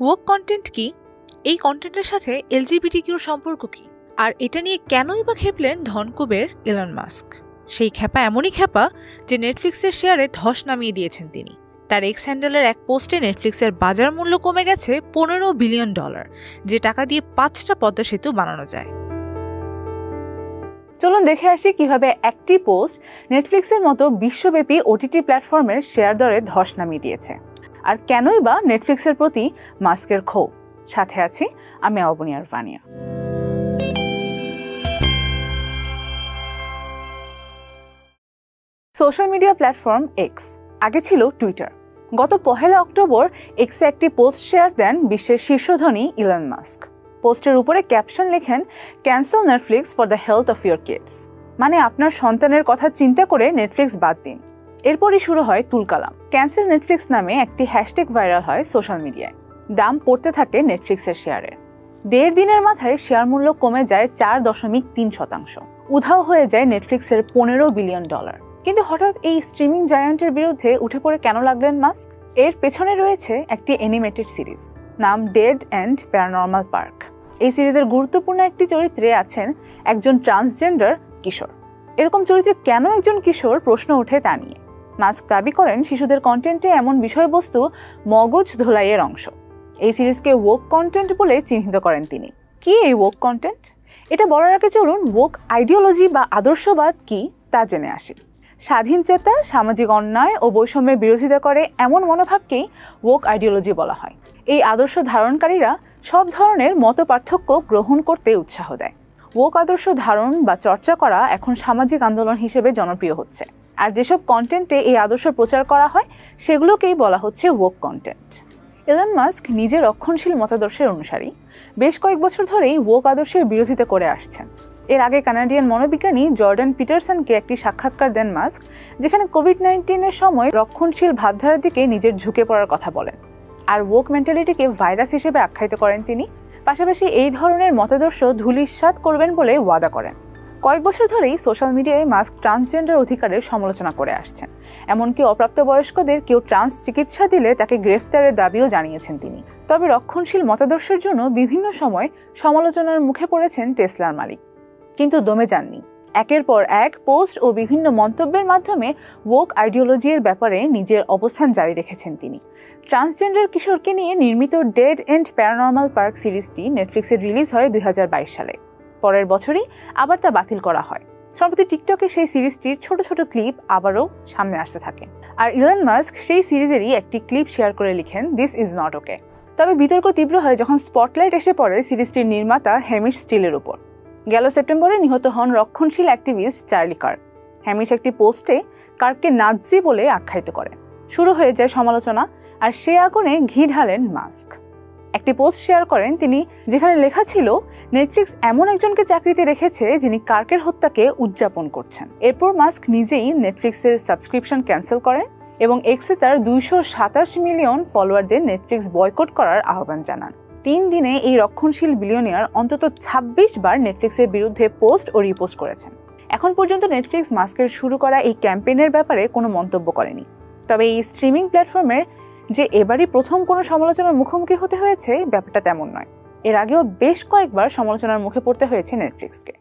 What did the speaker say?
woke content কি? এই কন্টেন্টের সাথে এলজিবিটিকিউর সম্পর্ক কি? আর এটা নিয়ে কেনই বা খেপলেন ধনকুবের ইলন মাস্ক? সেই খেপা এমনই খেপা যে নেটফ্লিক্সের শেয়ারে ধস নামিয়ে দিয়েছেন তিনি। তার এক্স হ্যান্ডেলের এক পোস্টে নেটফ্লিক্সের বাজার মূল্য কমে গেছে $15 বিলিয়ন, যে টাকা দিয়ে 5টা পদ্মা সেতু বানানো যায়। চলুন দেখে আসি কিভাবে একটি পোস্ট নেটফ্লিক্সের মতো বিশ্বব্যাপী ওটিটি প্ল্যাটফর্মের শেয়ার দরে ধস নামিয়ে দিয়েছে, আর কেনই বা নেটফ্লিক্সের প্রতি মাস্কের ক্ষোভ। সাথে আছি আমি Abani Arfania. Social media platform X, আগে ছিল টুইটার। গত 1 অক্টোবর এক্সে একটি পোস্ট শেয়ার দেন বিশ্বের শীর্ষধনী ইলন মাস্ক। পোস্টের উপরে ক্যাপশন লেখেন, cancel Netflix for the health of your kids, মানে আপনার সন্তানের কথা চিন্তা করে নেটফ্লিক্স বাদ দিন। এরপরই শুরু হয় তুলকালাম। ক্যান্সেল নেটফ্লিক্স নামে একটি হ্যাশট্যাগ ভাইরাল হয় সোশ্যাল মিডিয়ায়। দাম পড়তে থাকে নেটফ্লিক্সের শেয়ারের। 1.5 দিনের মাথায় শেয়ার মূল্য কমে যায় 4.3%। উধাও হয়ে যায় নেটফ্লিক্সের $15 বিলিয়ন। কিন্তু হঠাৎ এই স্ট্রিমিং জায়ান্টের বিরুদ্ধে উঠে পড়ে কেন লাগলেন মাস্ক? এর পেছনে রয়েছে একটি অ্যানিমেটেড সিরিজ, নাম ডেড এন্ড প্যারানরমাল পার্ক। এই সিরিজের গুরুত্বপূর্ণ একটি চরিত্রে আছেন একজন ট্রান্সজেন্ডার কিশোর। এরকম চরিত্রে কেন একজন কিশোর প্রশ্ন ওঠে তা নিয়ে মাস্ক দাবি করেন শিশুদের কন্টেন্টে এমন বিষয়বস্তু মগজ ধোলাইয়ের অংশ। এই সিরিজকে woke কন্টেন্ট বলে চিহ্নিত করেন তিনি। কি এই woke কন্টেন্ট? এটা বলার আগে চলুন woke আইডিওলজি বা আদর্শবাদ কি তা জেনে আসি। স্বাধীন চেতা, সামাজিক অন্যায় ও বৈষম্যের বিরোধিতা করে এমন মনোভাবকেই woke আইডিওলজি বলা হয়। এই আদর্শ ধারণকারীরা সব ধরনের মত পার্থক্য গ্রহণ করতে উৎসাহ দেয়। woke আদর্শ ধারণ বা চর্চা করা এখন সামাজিক আন্দোলন হিসেবে জনপ্রিয় হচ্ছে, আর যেসব কন্টেন্টে এই আদর্শ প্রচার করা হয় সেগুলোকেই বলা হচ্ছে woke কন্টেন্ট। ইলন মাস্ক নিজে রক্ষণশীল মতাদর্শের অনুসারী। বেশ কয়েক বছর ধরেই woke আদর্শের বিরোধিতা করে আসছেন। এর আগে কানাডিয়ান মনোবিজ্ঞানী জর্ডান পিটারসনকে একটি সাক্ষাৎকার দেন মাস্ক, যেখানে কোভিড-19-এর সময় রক্ষণশীল ভাবধারার দিকে নিজের ঝুঁকে পড়ার কথা বলেন, আর woke মেন্টালিটিকে ভাইরাস হিসেবে আখ্যায়িত করেন তিনি। পাশাপাশি এই ধরনের মতাদর্শ ধূলিসাৎ করবেন বলে ওয়াদা করেন। কয়েক বছর ধরেই সোশ্যাল মিডিয়ায় মাস্ক ট্রান্সজেন্ডার অধিকারের সমালোচনা করে আসছেন। এমনকি অপ্রাপ্তবয়স্কদের কেউ ট্রান্স চিকিৎসা দিলে তাকে গ্রেফতারের দাবিও জানিয়েছেন তিনি। তবে রক্ষণশীল মতাদর্শের জন্য বিভিন্ন সময় সমালোচনার মুখে পড়েছেন টেসলার মালিক, কিন্তু দমে যাননি। একের পর এক পোস্ট ও বিভিন্ন মন্তব্যের মাধ্যমে woke আইডিওলজির ব্যাপারে নিজের অবস্থান জারি রেখেছেন তিনি। ট্রান্সজেন্ডার কিশোরকে নিয়ে নির্মিত ডেড এন্ড প্যারানরমাল পার্ক সিরিজটি নেটফ্লিক্সে রিলিজ হয় 2022 সালে। পরের বছরই আবার তা বাতিল করা হয়। সম্প্রতি টিকটকে সেই সিরিজটির ছোট ছোট ক্লিপ আবারও সামনে আসতে থাকে, আর ইলন মাস্ক সেই সিরিজেরই একটি ক্লিপ শেয়ার করে লিখেন, দিস ইজ নট ওকে। তবে বিতর্ক তীব্র হয় যখন স্পটলাইট এসে পড়ে সিরিজটির নির্মাতা হ্যামিশ স্টিলের উপর। গেল সেপ্টেম্বরে নিহত হন রক্ষণশীল অ্যাক্টিভিস্ট চার্লি কার্ক। হ্যামিশ একটি পোস্টে কার্ককে নাৎজি বলে আখ্যায়িত করেন। শুরু হয়ে যায় সমালোচনা, আর সে আগুনে ঘি ঢালেন মাস্ক। একটি পোস্ট শেয়ার করেন তিনি, যেখানে লেখা ছিল, নেটফ্লিক্স এমন একজনকে চাকরিতে রেখেছে যিনি কার্কের হত্যাকে উদযাপন করছেন। এরপর মাস্ক নিজেই নেটফ্লিক্সের সাবস্ক্রিপশন ক্যান্সেল করেন এবং এক্সে তার 227 মিলিয়ন ফলোয়ারদের নেটফ্লিক্স বয়কট করার আহ্বান জানান। 3 দিনে এই রক্ষণশীল বিলিয়নিয়ার অন্তত 26 বার নেটফ্লিক্সের বিরুদ্ধে পোস্ট ও রিপোস্ট করেছেন। এখন পর্যন্ত নেটফ্লিক্স মাস্কের শুরু করা এই ক্যাম্পেইনের ব্যাপারে কোনো মন্তব্য করেনি। তবে এই স্ট্রিমিং প্ল্যাটফর্মের যে এবারই প্রথম কোনো সমালোচনার মুখোমুখি হতে হয়েছে, ব্যাপারটা তেমন নয়। এর আগেও বেশ কয়েকবার সমালোচনার মুখে পড়তে হয়েছে নেটফ্লিক্সকে।